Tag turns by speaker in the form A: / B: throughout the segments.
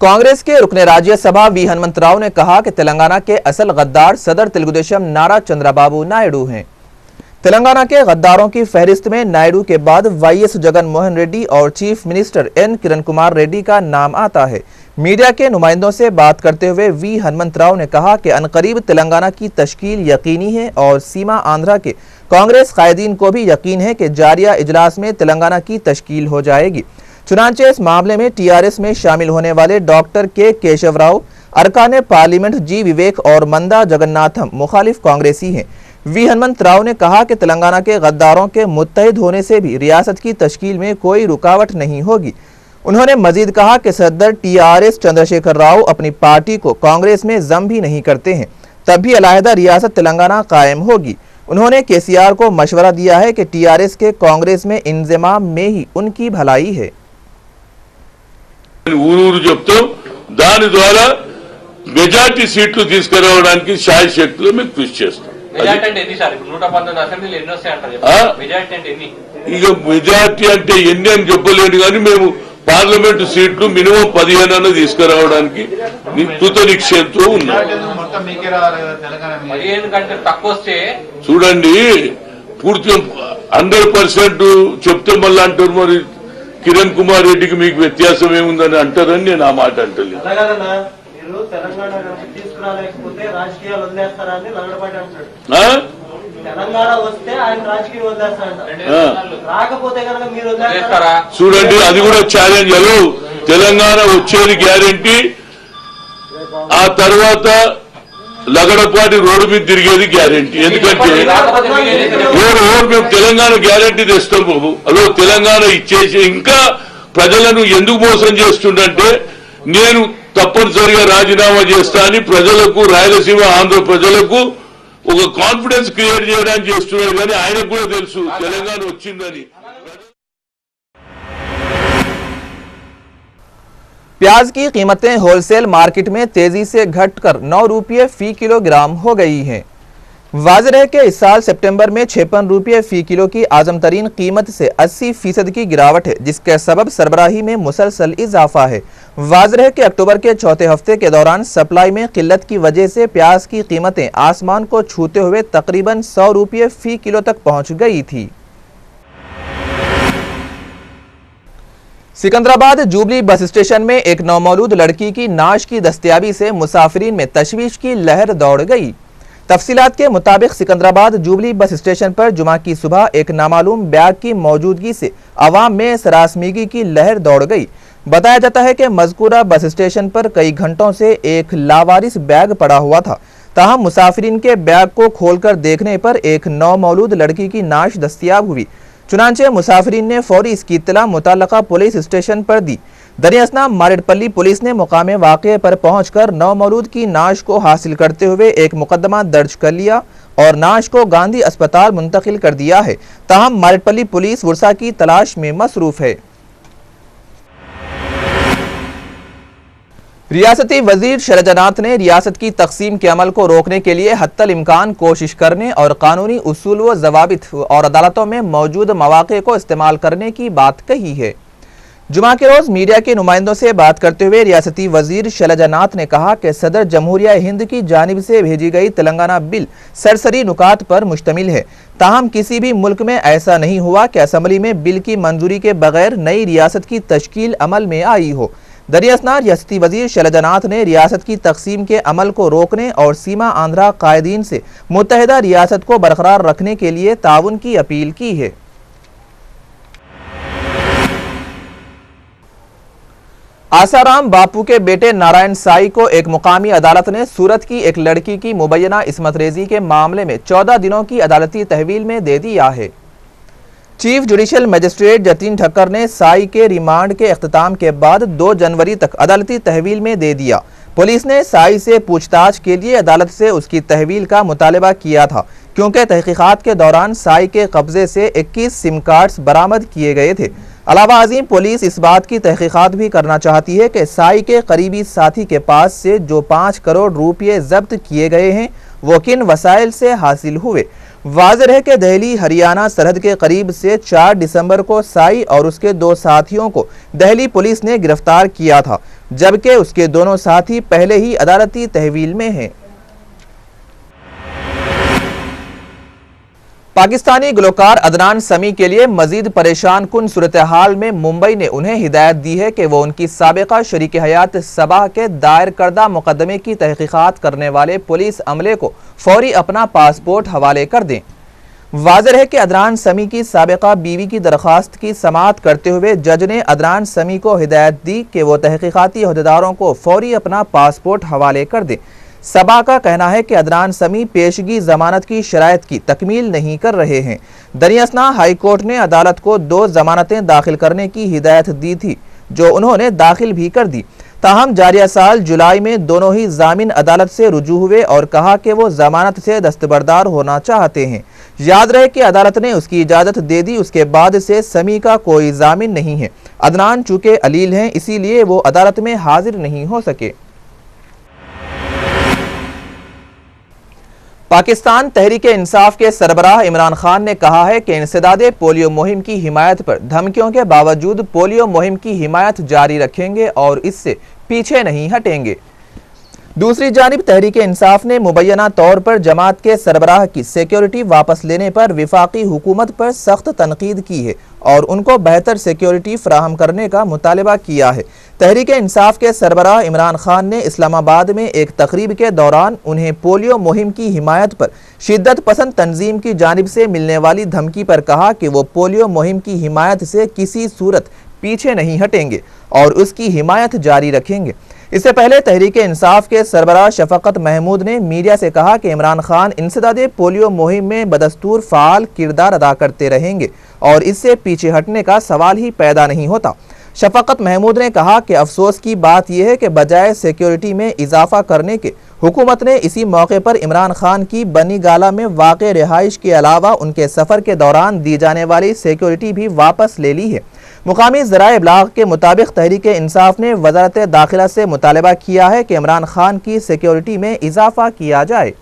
A: कांग्रेस के रुकने राज्यसभा वी हनुमंतराव ने कहा कि तेलंगाना के असल गद्दार सदर तेलुगुदेशम नारा चंद्रबाबू नायडू हैं। तेलंगाना के गद्दारों की फहरिस्त में नायडू के बाद वाईएस जगन मोहन रेड्डी और chief minister N Kiran Kumar Reddy का नाम आता है। मीडिया के नुमाइंदों से बात करते हुए वी हनुमंतराव ने कहा कि अनकरीब तेलंगाना की तश्कील यकीनी है और सीमा आंध्रा के कांग्रेस कायदीन को भी यकीन है कि जारिया इजलास में तेलंगाना की तश्कील हो जाएगी। चुनांचे इस मामले में टीआरएस में शामिल होने वाले डॉक्टर के केशव राव, अरकान पार्लियामेंट जी विवेक और मंदा जगन्नाथम मुखालिफ कांग्रेसी हैं। वी हनुमंतराव ने कहा कि तेलंगाना के गद्दारों के मुत्तहिद होने से भी रियासत की तश्कील में कोई रुकावट नहीं होगी। उन्होंने मजीद कहा कि सदर टीआरएस चंद्रशेखर राव अपनी पार्टी को कांग्रेस में जम भी नहीं करते हैं, तब भी अलहदा रियासत तेलंगाना कायम होगी। उन्होंने केसीआर को मशवरा दिया है कि टीआरएस के कांग्रेस में इंजमाम में ही उनकी भलाई है।
B: ఊరూరు చెప్తాం, దాని ద్వారా మెజార్టీ సీట్లు తీసుకురావడానికి శాయ శక్తులు మేము కృషి చేస్తాం। ఇక మెజార్టీ అంటే ఎన్ని అని చెప్పలేను కానీ మేము పార్లమెంటు సీట్లు మినిమం 15 అన్న తీసుకురావడానికి కృత నిశ్చయంతో ఉన్నాం। చూడండి, పూర్తిగా 100% చెప్తే మళ్ళీ అంటారు మరి కిరణ్ కుమార్ రెడ్డికి మీకు వ్యత్యాసం ఏముందని అంటారని నేను ఆ మాట అంటలేదు। చూడండి, అది కూడా ఛాలెంజ్। హలో, తెలంగాణ వచ్చేది గ్యారెంటీ, ఆ తర్వాత లగడపాటి రోడ్డు మీద తిరిగేది గ్యారెంటీ। ఎందుకంటే మేము తెలంగాణ గ్యారెంటీ తెస్తాం బాబు। అదో తెలంగాణ ఇచ్చేసి ఇంకా ప్రజలను ఎందుకు మోసం చేస్తుందంటే నేను తప్పనిసరిగా రాజీనామా చేస్తా అని ప్రజలకు, రాయలసీమ ఆంధ్ర ప్రజలకు ఒక కాన్ఫిడెన్స్ క్రియేట్ చేయడానికి చేస్తున్నాడు, కానీ ఆయనకు కూడా తెలుసు తెలంగాణ వచ్చిందని।
A: प्याज की कीमतें होलसेल मार्केट में तेजी से घटकर 9 रुपये फी किलोग्राम हो गई हैं। वाज़ेह है कि इस साल सितंबर में 56 रुपये फी किलो की आज़म तरीन कीमत से 80% की गिरावट है, जिसके सबब सरबराही में मुसलसल इजाफा है। वाज़ेह है कि अक्टूबर के चौथे हफ्ते के दौरान सप्लाई में किल्लत की वजह से प्याज की कीमतें आसमान को छूते हुए तकरीबन 100 रुपये फी किलो तक पहुँच गई थी। सिकंदराबाद जुबली बस स्टेशन में एक नौमौलूद लड़की की नाश की दस्तयाबी से मुसाफिरीन में तशवीश की लहर दौड़ गई। तफसीलात के मुताबिक सिकंदराबाद जुबली बस स्टेशन पर जुमा की सुबह एक नामालूम बैग की मौजूदगी से अवाम में सरासमीगी की लहर दौड़ गई। बताया जाता है कि मज़कूरा बस स्टेशन पर कई घंटों से एक लावारिस बैग पड़ा हुआ था, ताहम मुसाफिरीन के बैग को खोलकर देखने पर एक नौमौलूद लड़की की नाश दस्तयाब हुई। चुनांचे मुसाफिरीन ने फौरी इसकी इत्तला मुतल्लका पुलिस स्टेशन पर दी। दरियासना मारेडपल्ली पुलिस ने मकामे वाक़े पर पहुंचकर नौमौलूद की नाश को हासिल करते हुए एक मुकदमा दर्ज कर लिया और नाश को गांधी अस्पताल मुंतकिल कर दिया है। ताहम मारेडपल्ली पुलिस वर्षा की तलाश में मसरूफ है। रियासती वजीर शरजनात ने रियासत की तकसीम के अमल को रोकने के लिए हत्तल इम्कान कोशिश करने और कानूनी उसूल व जवाबित और अदालतों में मौजूद मौक़े को इस्तेमाल करने की बात कही है। जुमा के रोज़ मीडिया के नुमाइंदों से बात करते हुए रियासती वजीर शरजनात ने कहा कि सदर जमहूरिया हिंद की जानिब से भेजी गई तेलंगाना बिल सरसरी नुकात पर मुश्तमिल है। ताहम किसी भी मुल्क में ऐसा नहीं हुआ कि असम्बली में बिल की मंजूरी के बगैर नई रियासत की तश्कील अमल में आई हो। दरियासना रियासती वजीर शरजनात ने रियासत की तकसीम के अमल को रोकने और सीमा आंध्रा कायदीन से मुत्तहिदा रियासत को बरकरार रखने के लिए ताउन की अपील की है। आसाराम बापू के बेटे नारायण साई को एक मुकामी अदालत ने सूरत की एक लड़की की मुबैना इस्मत रेजी के मामले में 14 दिनों की अदालती तहवील में दे दिया है। Chief judicial magistrate Jatin Thakkar ने साई के रिमांड के अख्ताम के बाद 2 जनवरी तक अदालती तहवील में दे दिया। पुलिस ने साई से पूछताछ के लिए अदालत से उसकी तहवील का मुतालबा किया था, क्योंकि तहकीकात के दौरान साई के कब्जे से 21 सिम कार्ड्स बरामद किए गए थे। अलावा अजीम पुलिस इस बात की तहकीकात भी करना चाहती है कि साई के करीबी साथी के पास से जो 5 करोड़ रुपये जब्त किए गए हैं वो किन वसाइल से हासिल हुए। वाज़ेह है कि दिल्ली हरियाणा सरहद के करीब से 4 दिसंबर को साई और उसके 2 साथियों को दिल्ली पुलिस ने गिरफ्तार किया था। जबकि उसके दोनों साथी पहले ही अदालती तहवील में हैं। पाकिस्तानी गुलकार अदनान समी के लिए मजीद परेशान कुन सूरत हाल में मुंबई ने उन्हें हिदायत दी है कि वो उनकी साबिका शरीक हयात सबा के दायर करदा मुकदमे की तहकीकात करने वाले पुलिस अमले को फौरी अपना पासपोर्ट हवाले कर दें। वाज़ेह है कि अदनान समी की साबिका बीवी की दरख्वास्त की समाअत करते हुए जज ने अदनान समी को हिदायत दी कि वो तहकीकाती अहदेदारों को फौरी अपना पासपोर्ट हवाले कर दें। सबा का कहना है कि अदनान समी पेशगी जमानत की शराइत की तकमील नहीं कर रहे हैं। दरियासना हाई कोर्ट ने अदालत को 2 जमानतें दाखिल करने की हिदायत दी थी, जो उन्होंने दाखिल भी कर दी। ताहम जारिया साल जुलाई में दोनों ही जामिन अदालत से रुजू हुए और कहा कि वो जमानत से दस्तबरदार होना चाहते हैं। याद रहे कि अदालत ने उसकी इजाज़त दे दी, उसके बाद से समी का कोई जामिन नहीं है। अदनान चूंकि अलील हैं, इसीलिए वो अदालत में हाजिर नहीं हो सके। पाकिस्तान तहरीक इंसाफ के सरबराह इमरान खान ने कहा है कि इंसदादे पोलियो मुहिम की हिमायत पर धमकियों के बावजूद पोलियो मुहिम की हिमायत जारी रखेंगे और इससे पीछे नहीं हटेंगे। दूसरी जानिब तहरीक इंसाफ ने मुबैना तौर पर जमात के सरबराह की सिक्योरिटी वापस लेने पर विफाकी हुकूमत पर सख्त तनकीद की है और उनको बेहतर सिक्योरिटी फराहम करने का मुतालबा किया है। तहरीक इंसाफ के सरबराह इमरान खान ने इस्लामाबाद में एक तकरीब के दौरान उन्हें पोलियो मुहिम की हिमायत पर शिद्दत पसंद तंजीम की जानिब से मिलने वाली धमकी पर कहा कि वो पोलियो मुहिम की हिमायत से किसी सूरत पीछे नहीं हटेंगे और उसकी हिमायत जारी रखेंगे। इससे पहले तहरीक इंसाफ के सरबराह शफकत महमूद ने मीडिया से कहा कि इमरान खान इंसदादे पोलियो मुहिम में बदस्तूर फ़ाल किरदार अदा करते रहेंगे और इससे पीछे हटने का सवाल ही पैदा नहीं होता। शफकत महमूद ने कहा कि अफसोस की बात यह है कि बजाय सिक्योरिटी में इजाफा करने के हुकूमत ने इसी मौके पर इमरान खान की बनी गाला में वाक़े रिहाइश के अलावा उनके सफ़र के दौरान दी जाने वाली सिक्योरिटी भी वापस ले ली है। मुकामी ज़राए इब्लाग के मुताबिक तहरीक इंसाफ ने वज़ारत दाखिला से मुतालबा किया है कि इमरान खान की सिक्योरिटी में इजाफा किया जाए।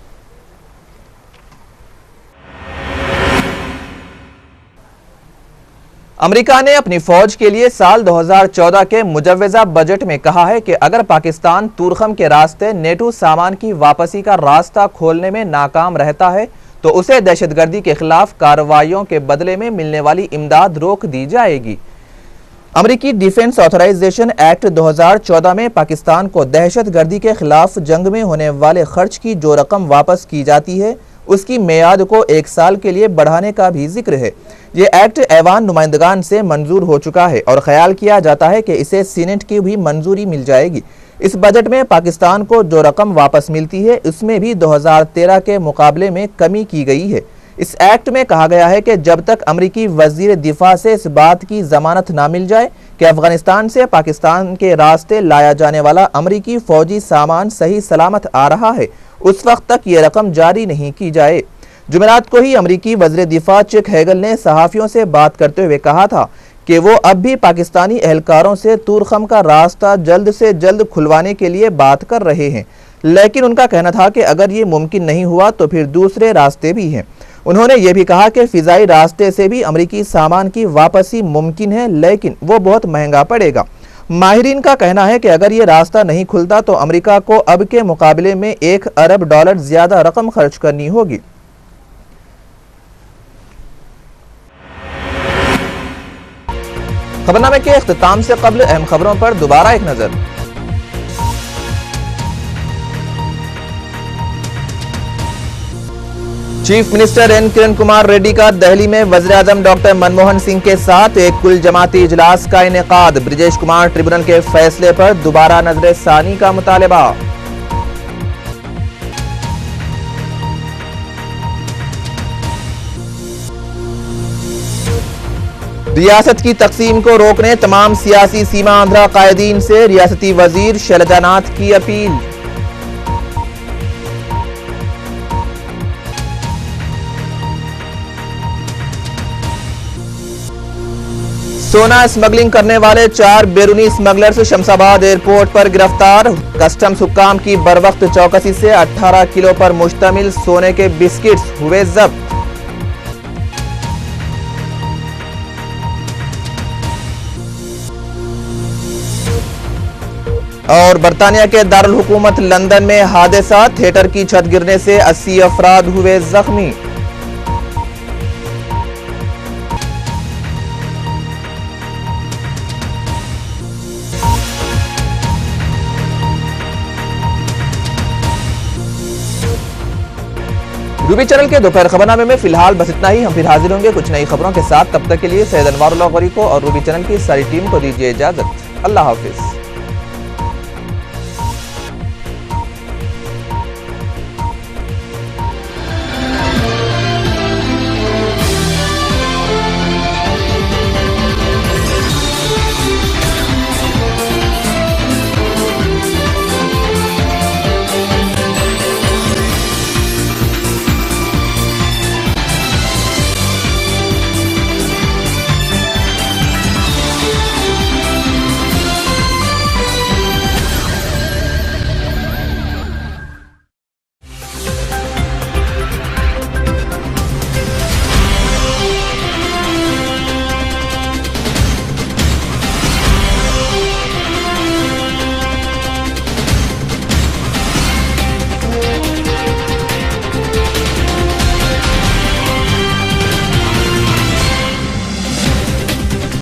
A: अमेरिका ने अपनी फौज के लिए साल 2014 के मुजव्वज़ा बजट में कहा है कि अगर पाकिस्तान तुरखम के रास्ते नेटो सामान की वापसी का रास्ता खोलने में नाकाम रहता है तो उसे दहशतगर्दी के खिलाफ कार्रवाइयों के बदले में मिलने वाली इमदाद रोक दी जाएगी। अमेरिकी डिफेंस ऑथराइजेशन एक्ट 2014 में पाकिस्तान को दहशतगर्दी के खिलाफ जंग में होने वाले खर्च की जो रकम वापस की जाती है उसकी मियाद को 1 साल के लिए बढ़ाने का भी जिक्र है। ये एक्ट ऐवान नुमाइंदगान से मंजूर हो चुका है और ख्याल किया जाता है कि इसे सीनेट की भी मंजूरी मिल जाएगी। इस बजट में पाकिस्तान को जो रकम वापस मिलती है उसमें भी 2013 के मुकाबले में कमी की गई है। इस एक्ट में कहा गया है कि जब तक अमरीकी वजीर दिफा से इस बात की जमानत ना मिल जाए कि अफगानिस्तान से पाकिस्तान के रास्ते लाया जाने वाला अमरीकी फौजी सामान सही सलामत आ रहा है, उस वक्त तक ये रकम जारी नहीं की जाए। जुमेरात को ही अमरीकी वजीर दिफा चिक हेगल ने सहाफ़ियों से बात करते हुए कहा था कि वो अब भी पाकिस्तानी एहलकारों से तुरखम का रास्ता जल्द से जल्द खुलवाने के लिए बात कर रहे हैं, लेकिन उनका कहना था कि अगर ये मुमकिन नहीं हुआ तो फिर दूसरे रास्ते भी हैं। उन्होंने ये भी कहा कि फ़िज़ाई रास्ते से भी अमरीकी सामान की वापसी मुमकिन है, लेकिन वो बहुत महंगा पड़ेगा। माहिरीन का कहना है कि अगर ये रास्ता नहीं खुलता तो अमेरिका को अब के मुकाबले में $1 अरब ज़्यादा रकम खर्च करनी होगी। खबरनामे के इख्तिताम से कबल अहम खबरों पर दोबारा एक नजर। Chief minister N Kiran Kumar Reddy का दिल्ली में वज़ीर-ए-आज़म डॉक्टर मनमोहन सिंह के साथ एक कुल जमाती इजलास का इनेकाद। ब्रिजेश कुमार ट्रिब्यूनल के फैसले पर दोबारा नजर-ए-सानी का मुतालबा। रियासत की तकसीम को रोकने तमाम सियासी सीमा आंध्रा कायदीन से रियासती वजीर शैलजा नाथ की अपील। सोना स्मगलिंग करने वाले 4 बैरूनी स्मगलर्स शमशाबाद एयरपोर्ट पर गिरफ्तार। कस्टम्स हुक्काम की बरवक्त चौकसी से 18 किलो पर मुश्तमिल सोने के बिस्किट्स हुए जब्त। और बर्तानिया के दारुल हुकूमत लंदन में हादसा, थिएटर की छत गिरने से 80 अफराद हुए जख्मी। रूबी चैनल के दोपहर खबरनामे में फिलहाल बस इतना ही। हम फिर हाजिर होंगे कुछ नई खबरों के साथ। तब तक के लिए सैयद अनवारुल्लाह गौरी को और रूबी चैनल की सारी टीम को दीजिए इजाजत। अल्लाह हाफिज।